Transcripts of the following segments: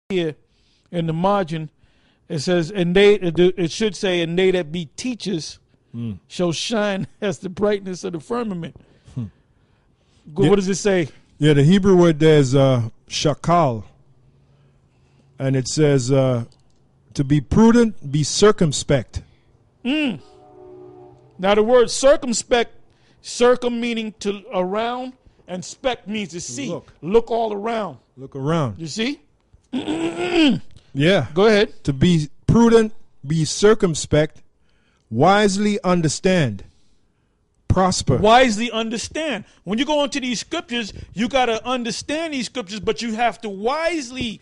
here in the margin, it says, and it should say, and they that be teachers shall shine as the brightness of the firmament. What does it say? Yeah, the Hebrew word there is shakal. And it says to be prudent, be circumspect. Now the word circumspect, circum meaning to around, and spect means to see. Look all around. Look around. You see? Yeah. Go ahead. To be prudent, be circumspect, wisely understand, prosper. Wisely understand. When you go into these scriptures, you got to understand these scriptures, but you have to wisely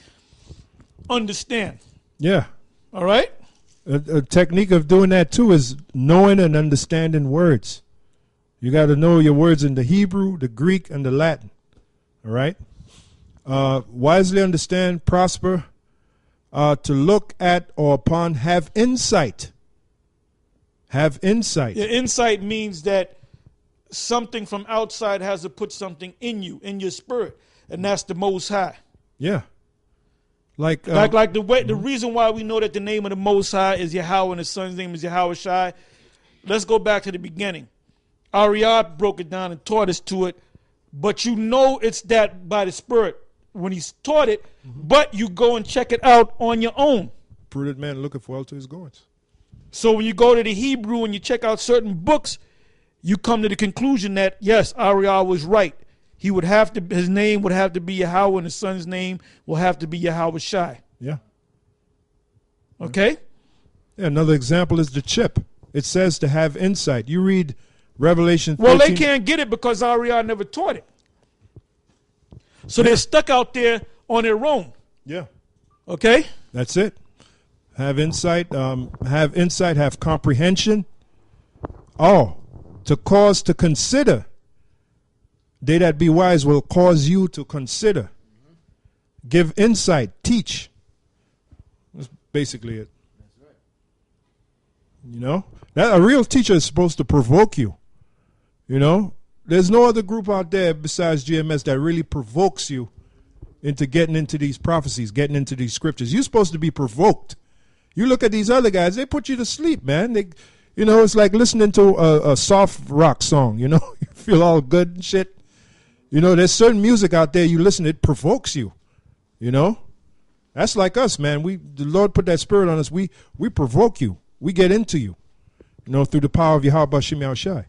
understand. Yeah. All right? A technique of doing that too is knowing and understanding words. You got to know your words in the Hebrew, the Greek, and the Latin. All right? Wisely understand, prosper, to look at or upon, have insight. Have insight. Yeah, insight means that something from outside has to put something in you, in your spirit, and that's the Most High. Yeah. Like the way, the reason why we know that the name of the Most High is Yahweh and the Son's name is Yahweh Shai. Let's go back to the beginning. Ariad broke it down and taught us to it, but you know it's that by the Spirit when he's taught it, but you go and check it out on your own. Prudent man looketh well to his goings. So when you go to the Hebrew and you check out certain books, you come to the conclusion that, yes, Ariad was right. He would have to, his name would have to be Yahweh and his son's name will have to be Yahweh Shai. Yeah. Okay? Yeah, another example is the chip. It says to have insight. You read Revelation 13. Well, they can't get it because Ariad never taught it. So they're stuck out there on their own. Yeah. Okay? That's it. Have insight, have comprehension. Oh, to cause to consider. They that be wise will cause you to consider. Give insight, teach. That's basically it. That's right. You know? A real teacher is supposed to provoke you. You know? There's no other group out there besides GMS that really provokes you into getting into these prophecies, getting into these scriptures. You're supposed to be provoked. You look at these other guys, they put you to sleep, man. They, you know, it's like listening to a soft rock song, you know. You feel all good and shit. You know, there's certain music out there you listen, it provokes you, you know. That's like us, man. The Lord put that spirit on us. We provoke you. We get into you, you know, through the power of Yahweh Shem Yahushai.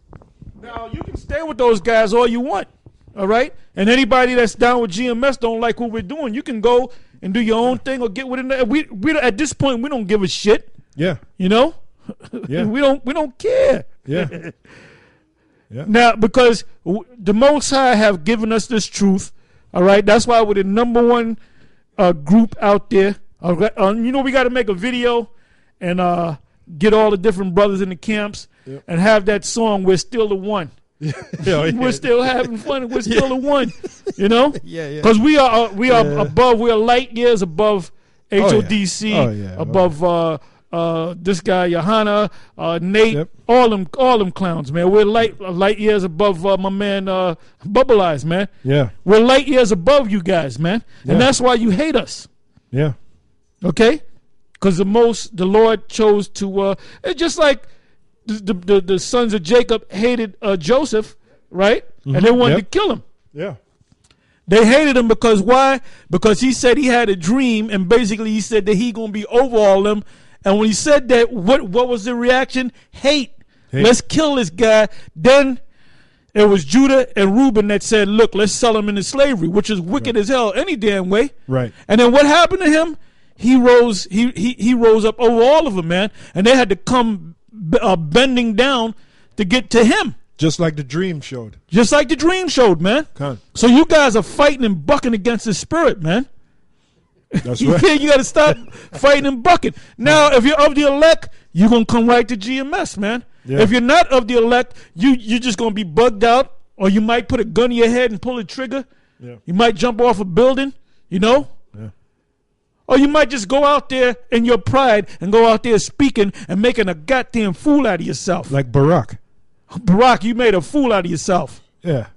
Now, you can stay with those guys all you want, all right? And anybody that's down with GMS don't like what we're doing, you can go and do your own thing or get with it. We at this point, we don't give a shit. Yeah. You know? Yeah. we don't care. Yeah. Yeah. Now, because the Most High have given us this truth, all right? That's why we're the number one group out there. You know, we got to make a video and get all the different brothers in the camps and have that song, We're Still the One. We're still having fun. We're still the one, you know? Yeah. Because we are above, we are light years above HODC, above this guy, Johanna, Nate, all them clowns, man. We're light years above my man Bubble Eyes, man. Yeah. We're light years above you guys, man. And that's why you hate us. Yeah. Okay? Because the Lord chose to, it's just like the sons of Jacob hated Joseph, right? And they wanted to kill him. Yeah. They hated him because why? Because he said he had a dream, and basically he said that he going to be over all them. And when he said that, what was the reaction? Hate. Let's kill this guy. Then it was Judah and Reuben that said, look, let's sell him into slavery, which is wicked as hell any damn way. Right. And then what happened to him? He rose up over all of them, man. And they had to come bending down to get to him. Just like the dream showed. Just like the dream showed, man. So you guys are fighting and bucking against the spirit, man. That's right. You got to stop fighting and bucking. Now, if you're of the elect, you're going to come right to GMS, man. Yeah. If you're not of the elect, you're just going to be bugged out, or you might put a gun in your head and pull the trigger. Yeah. You might jump off a building, you know. Yeah. Or you might just go out there in your pride and go out there speaking and making a goddamn fool out of yourself. Like Barack. Barack, you made a fool out of yourself. Yeah.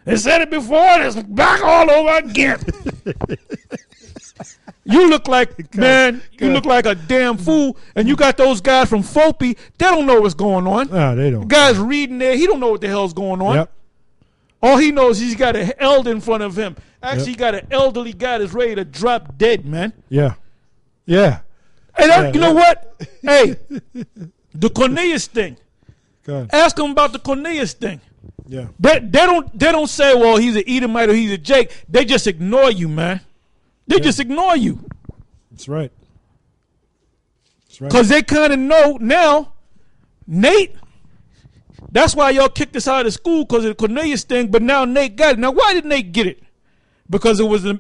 They said it before, and it's back all over again. You look like, man, you look like a damn fool, and you got those guys from FOPI, they don't know what's going on. No, they don't. The guy's reading there, he don't know what the hell's going on. Yep. All he knows is he's got an elder in front of him. Actually, he got an elderly guy that's ready to drop dead, man. Yeah. Yeah. And you know what? Hey, the Cornelius thing. Ask him about the Cornelius thing. Yeah. They don't say, well, he's an Edomite or he's a Jake. They just ignore you, man. They just ignore you. That's right. That's right. Because they kind of know now, Nate, that's why y'all kicked us out of school because of the Cornelius thing, but now Nate got it. Now, why did Nate get it? Because it was in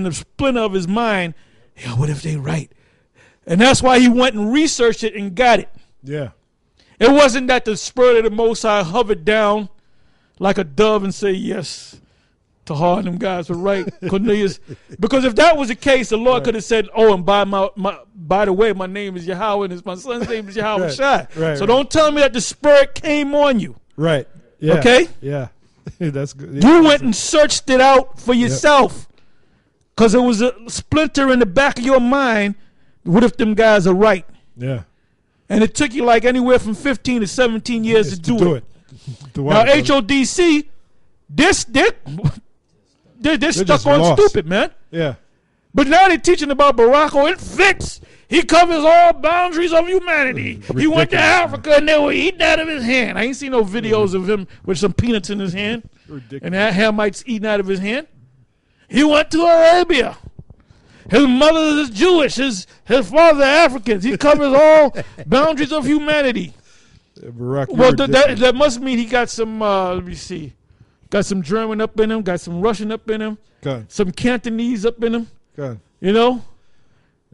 the splinter of his mind, yeah, what if they right? And that's why he went and researched it and got it. Yeah. It wasn't that the Spirit of the Most High hovered down like a dove and say, yes, to hard them guys were right, Cornelius. Because if that was the case, the Lord could have said, oh, and by the way, my name is Yahweh, and my son's name is Yahweh Shai. So don't tell me that the Spirit came on you. Right. Yeah. Okay? Yeah. That's good. Yeah. You went and searched it out for yourself. Because it was a splinter in the back of your mind. What if them guys are right? Yeah. And it took you like anywhere from 15 to 17 years to do it. Now, HODC, they're stuck on lost. stupid, man. Yeah. But now they're teaching about Barako. It fits. He covers all boundaries of humanity. He went to Africa and they were eating out of his hand. I ain't seen no videos of him with some peanuts in his hand. And that Hamites eating out of his hand. He went to Arabia. His mother is Jewish. His father Africans. He covers all boundaries of humanity. Well, that must mean he got some, let me see. Got some German up in him. Got some Russian up in him. Some Cantonese up in him. You know?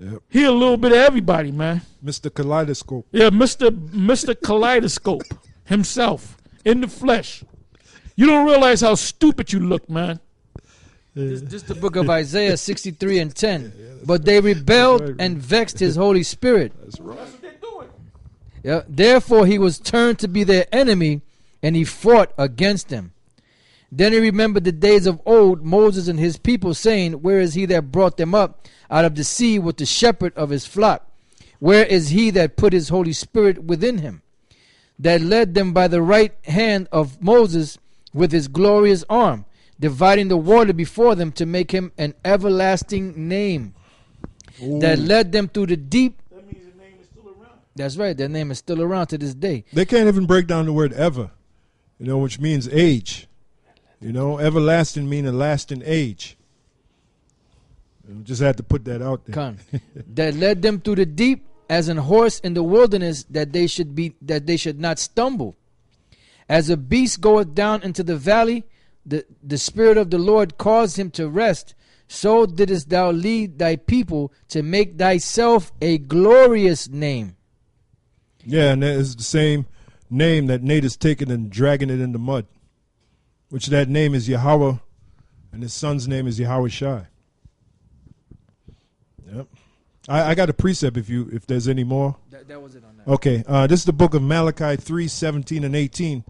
Yep. He a little bit of everybody, man. Mr. Kaleidoscope. Yeah, Mr. Kaleidoscope himself in the flesh. You don't realize how stupid you look, man. This is the book of Isaiah 63 and 10. But they rebelled and vexed his Holy Spirit. That's right. That's what they're doing. Yeah. Therefore he was turned to be their enemy, and he fought against them. Then he remembered the days of old, Moses and his people, saying, where is he that brought them up out of the sea with the shepherd of his flock? Where is he that put his Holy Spirit within him, that led them by the right hand of Moses with his glorious arm, dividing the water before them to make him an everlasting name, that led them through the deep? That means the name is still around. That's right. Their name is still around to this day. They can't even break down the word ever, which means age. Everlasting mean a lasting age. Just had to put that out there. That led them through the deep as an horse in the wilderness, that they should not stumble. As a beast goeth down into the valley, the Spirit of the Lord caused him to rest. So didst thou lead thy people to make thyself a glorious name. Yeah, and that is the same name that Nate is taking and dragging it in the mud, which that name is Yahweh, and his son's name is Yahweh Shai. Yep. I got a precept if there's any more. That was it on that. Okay. This is the book of Malachi 3:17 and 18.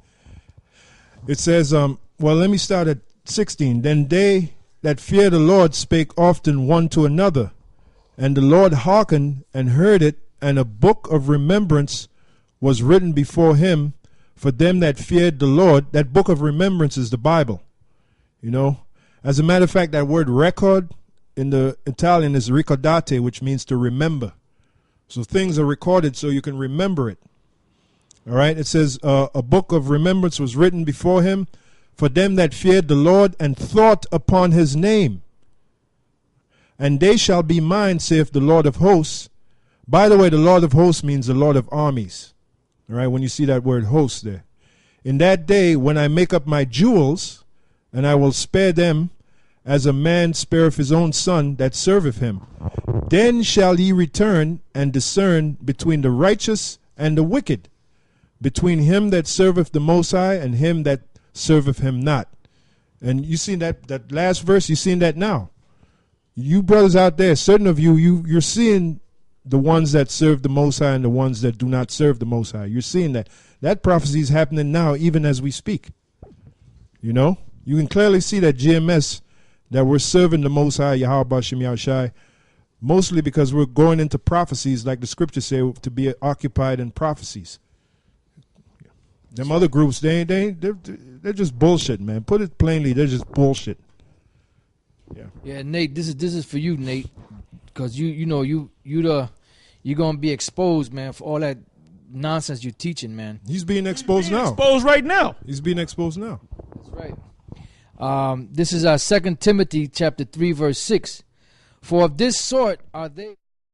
It says, well, let me start at 16. Then they that fear the Lord spake often one to another, and the Lord hearkened and heard it, and a book of remembrance was written before him for them that feared the Lord. That book of remembrance is the Bible. As a matter of fact, that word record in the Italian is ricordate, which means to remember. So things are recorded so you can remember it. All right. It says a book of remembrance was written before him for them that feared the Lord and thought upon his name. And they shall be mine, saith the Lord of hosts. By the way, the Lord of hosts means the Lord of armies. All right, when you see that word host there. In that day, when I make up my jewels, and I will spare them, as a man spareth his own son that serveth him, then shall ye return and discern between the righteous and the wicked, between him that serveth the Most High and him that serveth him not. And you seen that last verse, you seen that now. You brothers out there, certain of you're seeing the ones that serve the Most High and the ones that do not serve the Most High. You're seeing that. That prophecy is happening now, even as we speak. You You can clearly see that GMS, that we're serving the Most High, Yahweh Shem Yahushai, mostly because we're going into prophecies, like the scriptures say, to be occupied in prophecies. Them other groups, they're just bullshit, man. Put it plainly, they're just bullshit. Yeah, Nate, this is for you, Nate, because you're gonna be exposed, man, for all that nonsense you're teaching, man. He's being exposed now. Exposed right now. He's being exposed now. That's right. This is 2 Timothy chapter 3, verse 6. For of this sort are they.